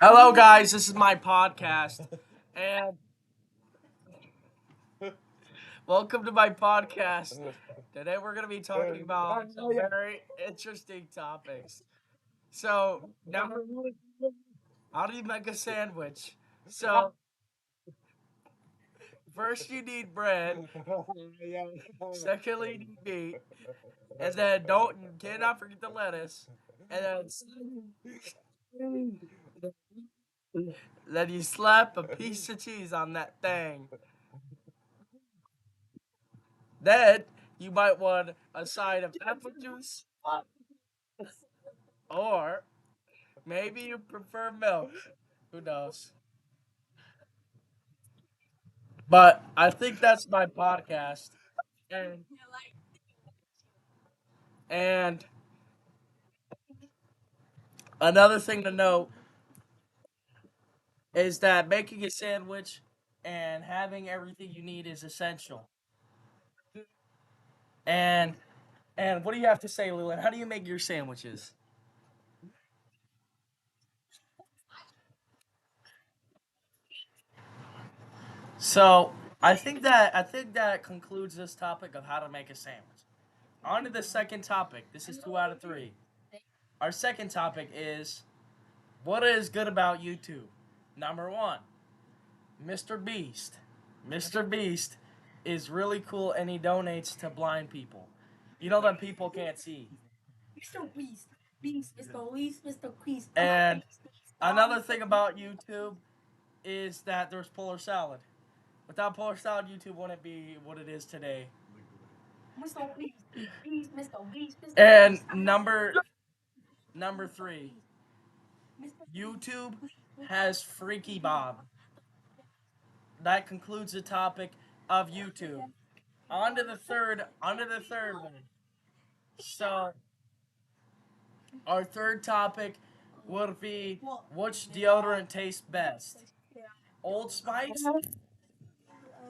Hello, guys. This is my podcast, and welcome to my podcast. Today, we're going to be talking about some very interesting topics. So, number one, how do you make a sandwich? So, first you need bread. Secondly, you need meat, and then don't cannot forget the lettuce, and then you slap a piece of cheese on that thing. Then you might want a side of apple juice, or maybe you prefer milk. Who knows? But I think that's my podcast. And and another thing to note is that making a sandwich and having everything you need is essential. And what do you have to say, Leland? How do you make your sandwiches? So I think that concludes this topic of how to make a sandwich. On to the second topic. This is 2 out of 3. Our second topic is what is good about YouTube. Number one, Mr. Beast. Mr. Beast is really cool and he donates to blind people. You know that people can't see. Mr. Beast. Beast, Mr. Beast, Mr. Beast. And another thing about YouTube is that there's Polar Salad. Without Polar Salad, YouTube wouldn't be what it is today. Mr. Beast, Beast, Mr. Beast, Mr. And Beast. number 3, YouTube has Freaky Bob. That concludes the topic of YouTube. On to the third one. So our third topic would be which deodorant tastes best? Old Spice?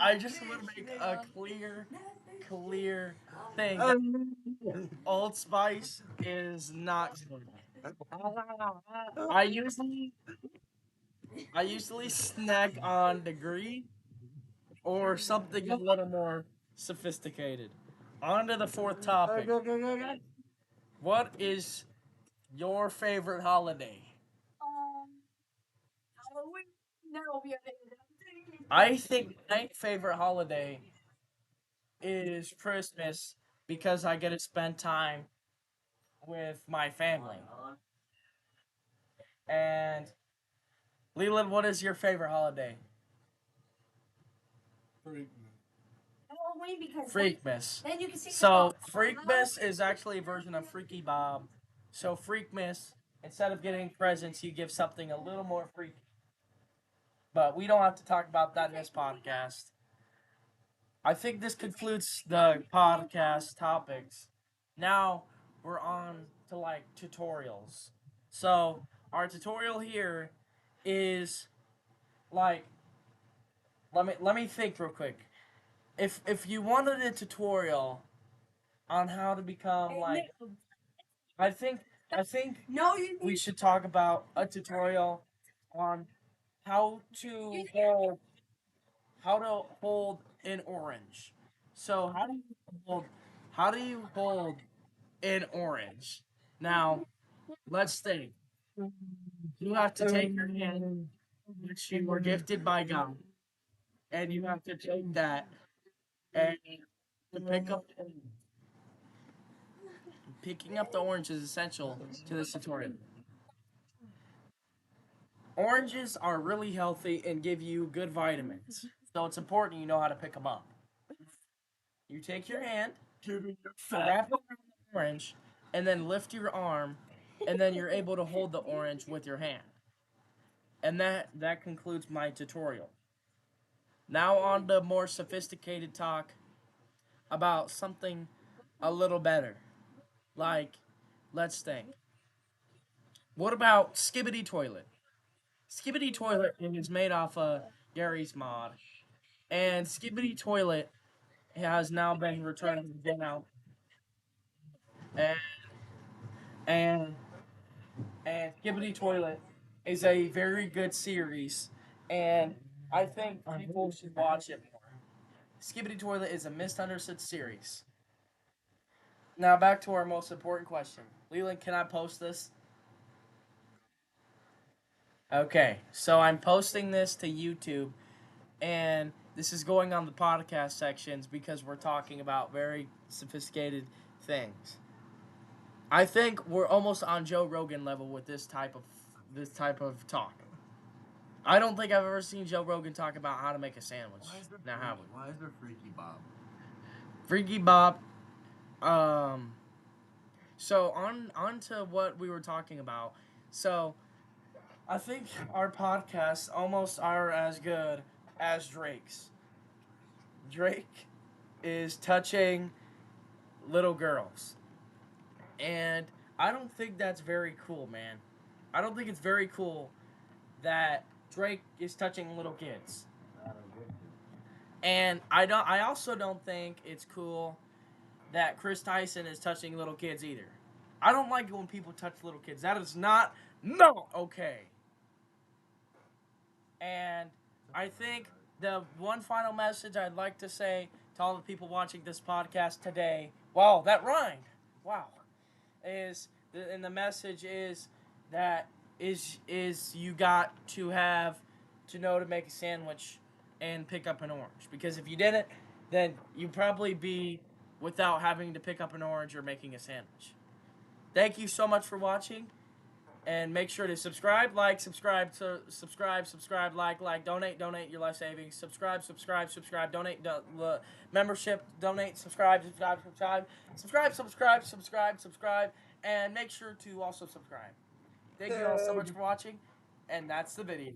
I just want to make a clear thing. Old Spice is not good. I usually I usually snack on Degree or something a little more sophisticated. On to the fourth topic. What is your favorite holiday? Um, Halloween. No, we have I think my favorite holiday is Christmas because I get to spend time with my family. And Leland, what is your favorite holiday? Halloween because Freakmas. then you can see. So Freakmas is actually a version of Freaky Bob. So Freakmas, instead of getting presents, you give something a little more freaky. But we don't have to talk about that in this podcast. I think this concludes the podcast topics. Now we're on to like tutorials. So our tutorial here is like let me think real quick. If you wanted a tutorial on how to become like I think I think No, you we should talk about a tutorial on how to hold an orange. So hold how do you hold an orange? Now let's think. You have to take your hand, which you were gifted by God, and you have to take that and to pick up. Picking up the orange is essential to this tutorial. Oranges are really healthy and give you good vitamins, so it's important you know how to pick them up. You take your hand, wrap it around the orange, and then lift your arm, and then you're able to hold the orange with your hand. And that concludes my tutorial. Now on to more sophisticated talk about something a little better. Like, let's think. What about Skibbity Toilet? Skibbity Toilet is made off of Gary's mod. And Skibbity Toilet has now been returned to now. And, and and Skibbity Toilet is a very good series, and I think people should watch it more. Skibbity Toilet is a misunderstood series. Now back to our most important question. Leland, can I post this? Okay, so I'm posting this to YouTube, and this is going on the podcast sections because we're talking about very sophisticated things. I think we're almost on Joe Rogan level with this type of talk. I don't think I've ever seen Joe Rogan talk about how to make a sandwich. Now have we? Why is there Freaky Bob? Freaky Bob. So on to what we were talking about. So I think our podcasts almost are as good as Drake's. Drake is touching little girls. And I don't think that's very cool, man. I don't think it's very cool that Drake is touching little kids. And I also don't think it's cool that Chris Tyson is touching little kids either. I don't like it when people touch little kids. That is not okay. And I think the one final message I'd like to say to all the people watching this podcast today, wow, that rhymed. Wow. And the message is that is you got to have to know to make a sandwich and pick up an orange, because if you didn't, then you'd probably be without having to pick up an orange or making a sandwich. Thank you so much for watching, and make sure to subscribe, like, subscribe, like, donate your life savings, subscribe, donate, membership, donate, subscribe, and make sure to also subscribe. Thank you all so much for watching, and that's the video.